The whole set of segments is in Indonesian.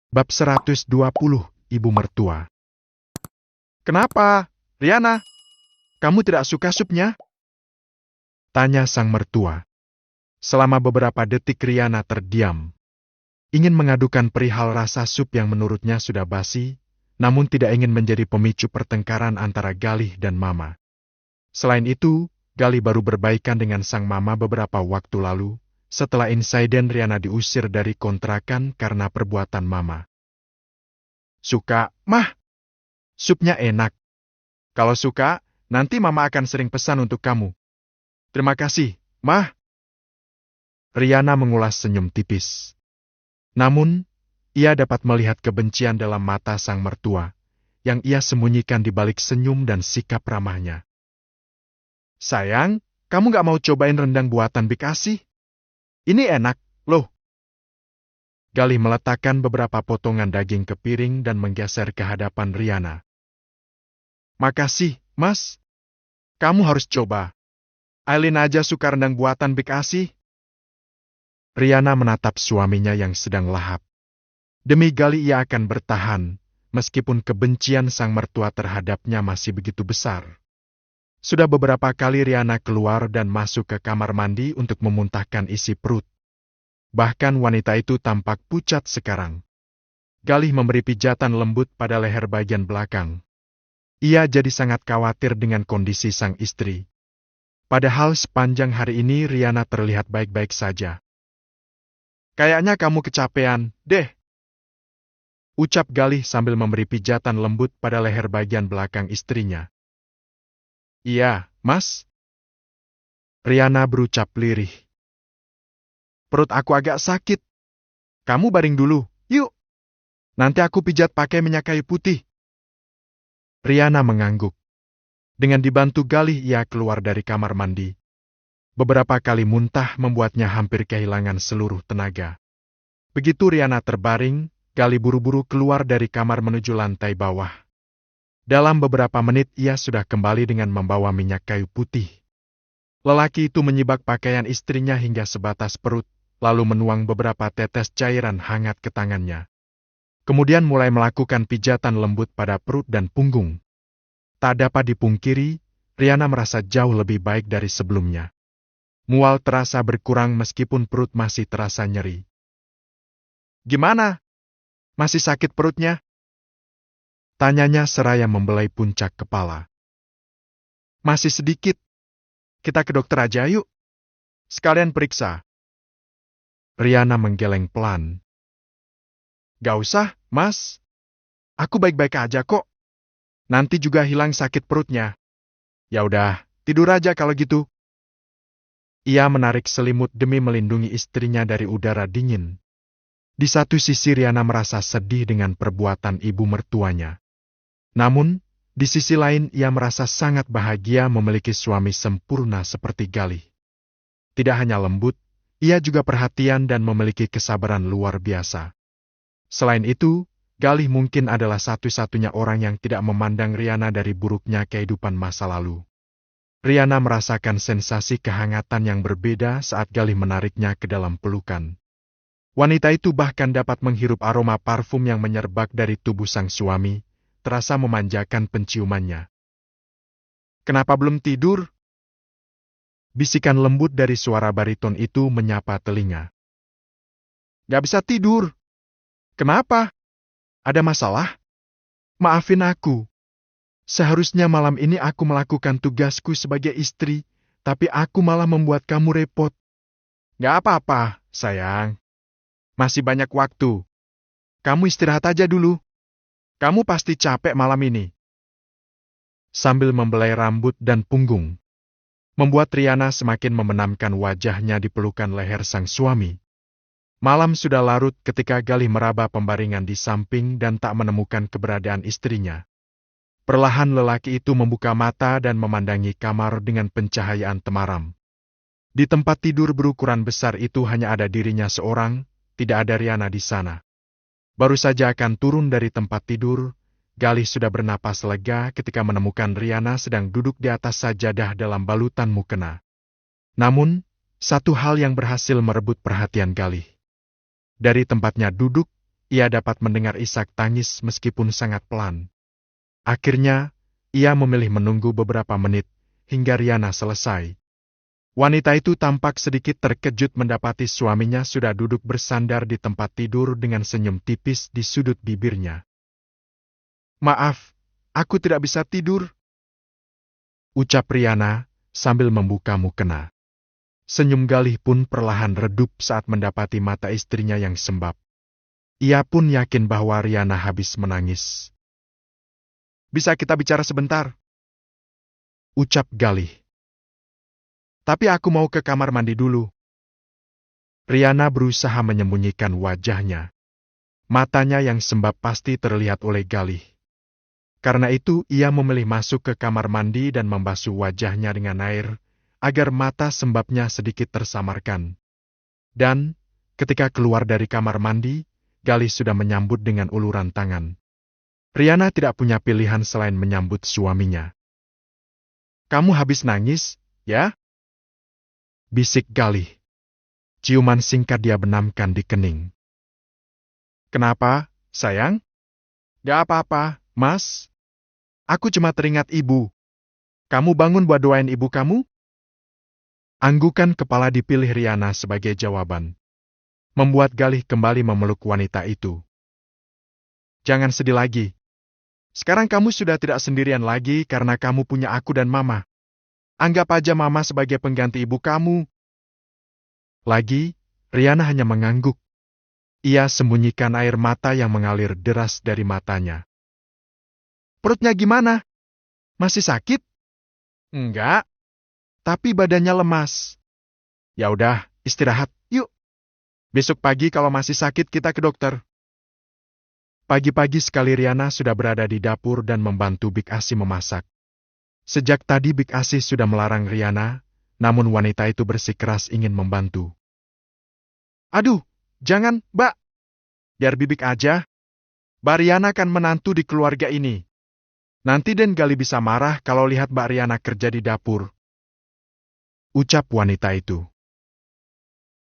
Bab 120, Ibu Mertua. Kenapa, Riana? Kamu tidak suka supnya? Tanya sang mertua. Selama beberapa detik Riana terdiam. Ingin mengadukan perihal rasa sup yang menurutnya sudah basi, namun tidak ingin menjadi pemicu pertengkaran antara Galih dan Mama. Selain itu, Galih baru berbaikan dengan sang Mama beberapa waktu lalu, setelah insiden Riana diusir dari kontrakan karena perbuatan Mama. Suka, Mah? Supnya enak. Kalau suka, nanti Mama akan sering pesan untuk kamu. Terima kasih, Mah. Riana mengulas senyum tipis. Namun, ia dapat melihat kebencian dalam mata sang mertua, yang ia sembunyikan di balik senyum dan sikap ramahnya. Sayang, kamu gak mau cobain rendang buatan Bik Asih? Ini enak, loh. Galih meletakkan beberapa potongan daging ke piring dan menggeser ke hadapan Riana. Makasih, Mas. Kamu harus coba. Aileen aja suka rendang buatan Bik Asih. Riana menatap suaminya yang sedang lahap. Demi Galih ia akan bertahan, meskipun kebencian sang mertua terhadapnya masih begitu besar. Sudah beberapa kali Riana keluar dan masuk ke kamar mandi untuk memuntahkan isi perut. Bahkan wanita itu tampak pucat sekarang. Galih memberi pijatan lembut pada leher bagian belakang. Ia jadi sangat khawatir dengan kondisi sang istri. Padahal sepanjang hari ini Riana terlihat baik-baik saja. Kayaknya kamu kecapean, deh. Ucap Galih sambil memberi pijatan lembut pada leher bagian belakang istrinya. Iya, Mas. Riana berucap lirih. Perut aku agak sakit. Kamu baring dulu, yuk. Nanti aku pijat pakai minyak kayu putih. Riana mengangguk. Dengan dibantu Galih ia keluar dari kamar mandi. Beberapa kali muntah membuatnya hampir kehilangan seluruh tenaga. Begitu Riana terbaring, Galih buru-buru keluar dari kamar menuju lantai bawah. Dalam beberapa menit ia sudah kembali dengan membawa minyak kayu putih. Lelaki itu menyibak pakaian istrinya hingga sebatas perut, lalu menuang beberapa tetes cairan hangat ke tangannya. Kemudian mulai melakukan pijatan lembut pada perut dan punggung. Tak dapat dipungkiri, Riana merasa jauh lebih baik dari sebelumnya. Mual terasa berkurang meskipun perut masih terasa nyeri. Gimana? Masih sakit perutnya? Tanyanya seraya membelai puncak kepala. Masih sedikit. Kita ke dokter aja yuk. Sekalian periksa. Riana menggeleng pelan. Gak usah, Mas. Aku baik-baik aja kok. Nanti juga hilang sakit perutnya. Ya udah, tidur aja kalau gitu. Ia menarik selimut demi melindungi istrinya dari udara dingin. Di satu sisi Riana merasa sedih dengan perbuatan ibu mertuanya. Namun, di sisi lain ia merasa sangat bahagia memiliki suami sempurna seperti Galih. Tidak hanya lembut, ia juga perhatian dan memiliki kesabaran luar biasa. Selain itu, Galih mungkin adalah satu-satunya orang yang tidak memandang Riana dari buruknya kehidupan masa lalu. Riana merasakan sensasi kehangatan yang berbeda saat Galih menariknya ke dalam pelukan. Wanita itu bahkan dapat menghirup aroma parfum yang menyerbak dari tubuh sang suami, terasa memanjakan penciumannya. Kenapa belum tidur? Bisikan lembut dari suara bariton itu menyapa telinga. Gak bisa tidur. Kenapa? Ada masalah? Maafin aku. Seharusnya malam ini aku melakukan tugasku sebagai istri, tapi aku malah membuat kamu repot. Gak apa-apa, sayang. Masih banyak waktu. Kamu istirahat aja dulu. Kamu pasti capek malam ini. Sambil membelai rambut dan punggung, membuat Riana semakin membenamkan wajahnya di pelukan leher sang suami. Malam sudah larut ketika Galih meraba pembaringan di samping dan tak menemukan keberadaan istrinya. Perlahan lelaki itu membuka mata dan memandangi kamar dengan pencahayaan temaram. Di tempat tidur berukuran besar itu hanya ada dirinya seorang, tidak ada Riana di sana. Baru saja akan turun dari tempat tidur, Galih sudah bernapas lega ketika menemukan Riana sedang duduk di atas sajadah dalam balutan mukena. Namun, satu hal yang berhasil merebut perhatian Galih. Dari tempatnya duduk, ia dapat mendengar isak tangis meskipun sangat pelan. Akhirnya, ia memilih menunggu beberapa menit hingga Riana selesai. Wanita itu tampak sedikit terkejut mendapati suaminya sudah duduk bersandar di tempat tidur dengan senyum tipis di sudut bibirnya. "Maaf, aku tidak bisa tidur," ucap Riana sambil membuka mukena. Senyum Galih pun perlahan redup saat mendapati mata istrinya yang sembab. Ia pun yakin bahwa Riana habis menangis. "Bisa kita bicara sebentar?" ucap Galih. "Tapi aku mau ke kamar mandi dulu." Riana berusaha menyembunyikan wajahnya. Matanya yang sembab pasti terlihat oleh Galih. Karena itu, ia memilih masuk ke kamar mandi dan membasuh wajahnya dengan air, agar mata sembabnya sedikit tersamarkan. Dan, ketika keluar dari kamar mandi, Galih sudah menyambut dengan uluran tangan. Riana tidak punya pilihan selain menyambut suaminya. "Kamu habis nangis, ya?" bisik Galih. Ciuman singkat dia benamkan di kening. "Kenapa, sayang?" "Gak apa-apa, Mas. Aku cuma teringat ibu. Kamu bangun buat doain ibu kamu?" Anggukan kepala dipilih Riana sebagai jawaban. Membuat Galih kembali memeluk wanita itu. "Jangan sedih lagi. Sekarang kamu sudah tidak sendirian lagi karena kamu punya aku dan Mama. Anggap aja Mama sebagai pengganti ibu kamu." Lagi, Riana hanya mengangguk. Ia sembunyikan air mata yang mengalir deras dari matanya. "Perutnya gimana? Masih sakit?" "Enggak, tapi badannya lemas." "Ya udah, istirahat, yuk. Besok pagi kalau masih sakit kita ke dokter." Pagi-pagi sekali Riana sudah berada di dapur dan membantu Bik Asi memasak. Sejak tadi Bik Asi sudah melarang Riana, namun wanita itu bersikeras ingin membantu. "Aduh, jangan, Mbak. Biar Bibik aja. Mbak Riana kan menantu di keluarga ini. Nanti Den Gali bisa marah kalau lihat Mbak Riana kerja di dapur," ucap wanita itu.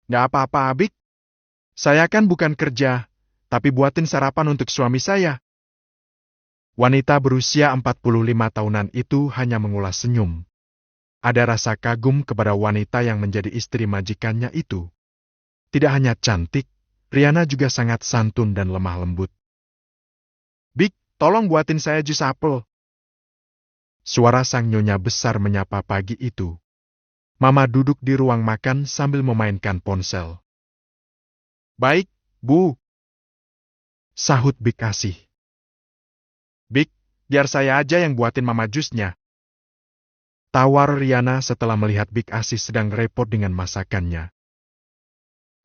"Nggak apa-apa, Abik. Saya kan bukan kerja, tapi buatin sarapan untuk suami saya." Wanita berusia 45 tahunan itu hanya mengulas senyum. Ada rasa kagum kepada wanita yang menjadi istri majikannya itu. Tidak hanya cantik, Riana juga sangat santun dan lemah lembut. "Bik, tolong buatin saya jus apel." Suara sang nyonya besar menyapa pagi itu. Mama duduk di ruang makan sambil memainkan ponsel. "Baik, Bu," sahut Bik Asih. "Bik, biar saya aja yang buatin Mama jusnya," tawar Riana setelah melihat Bik Asih sedang repot dengan masakannya.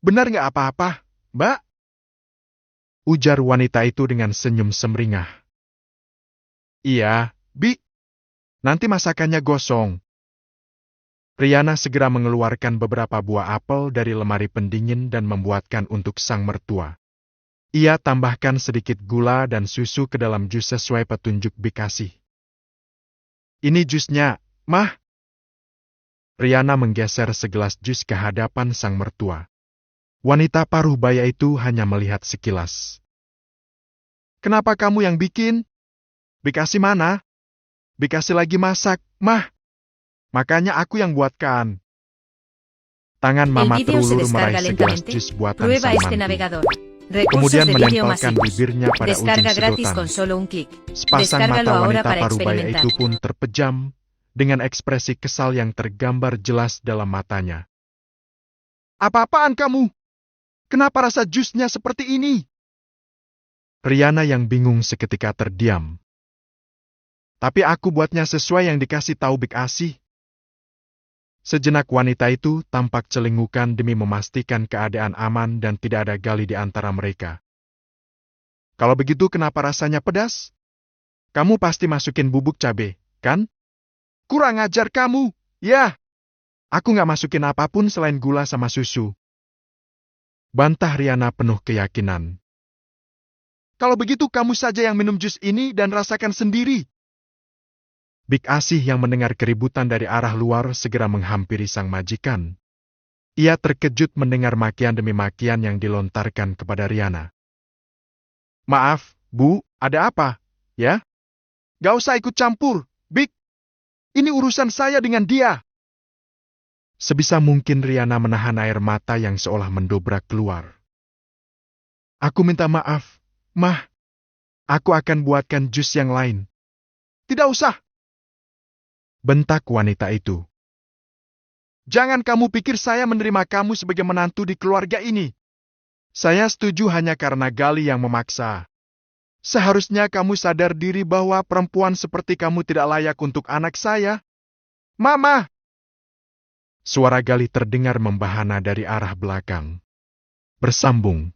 "Benar nggak apa-apa, Mbak?" ujar wanita itu dengan senyum semringah. "Iya, Bik. Nanti masakannya gosong." Riana segera mengeluarkan beberapa buah apel dari lemari pendingin dan membuatkan untuk sang mertua. Ia tambahkan sedikit gula dan susu ke dalam jus sesuai petunjuk Bik Asih. "Ini jusnya, Mah." Riana menggeser segelas jus ke hadapan sang mertua. Wanita paruh baya itu hanya melihat sekilas. "Kenapa kamu yang bikin? Bik Asih mana?" "Bik Asih lagi masak, Mah. Makanya aku yang buatkan." Tangan El Mama vídeo se terulur meraih descarga segelas lentamente. jus buatan Prueba sang este mantu. navegador. Recursos Kemudian de vídeo menempelkan masivos. bibirnya pada ujung Descarga gratis sedotan. con solo un clic. Sepasang mata Descárgalo ahora wanita para parubaya experimentar. itu pun terpejam, dengan ekspresi kesal yang tergambar jelas dalam matanya. "Apa-apaan kamu? Kenapa rasa jusnya seperti ini?" Riana yang bingung seketika terdiam. "Tapi aku buatnya sesuai yang dikasih tahu Bik Asih." Sejenak wanita itu tampak celingukan demi memastikan keadaan aman dan tidak ada Gali di antara mereka. "Kalau begitu kenapa rasanya pedas? Kamu pasti masukin bubuk cabe, kan?" "Kurang ajar kamu, ya. Aku nggak masukin apapun selain gula sama susu," bantah Riana penuh keyakinan. "Kalau begitu kamu saja yang minum jus ini dan rasakan sendiri." Bik Asih yang mendengar keributan dari arah luar segera menghampiri sang majikan. Ia terkejut mendengar makian demi makian yang dilontarkan kepada Riana. Maaf, Bu, ada apa? Ya? Gak usah ikut campur, Big. Ini urusan saya dengan dia. Sebisa mungkin Riana menahan air mata yang seolah mendobrak keluar. Aku minta maaf, Mah. Aku akan buatkan jus yang lain. Tidak usah, bentak wanita itu. Jangan kamu pikir saya menerima kamu sebagai menantu di keluarga ini. Saya setuju hanya karena Gali yang memaksa. Seharusnya kamu sadar diri bahwa perempuan seperti kamu tidak layak untuk anak saya. Mama! Suara Gali terdengar membahana dari arah belakang. Bersambung.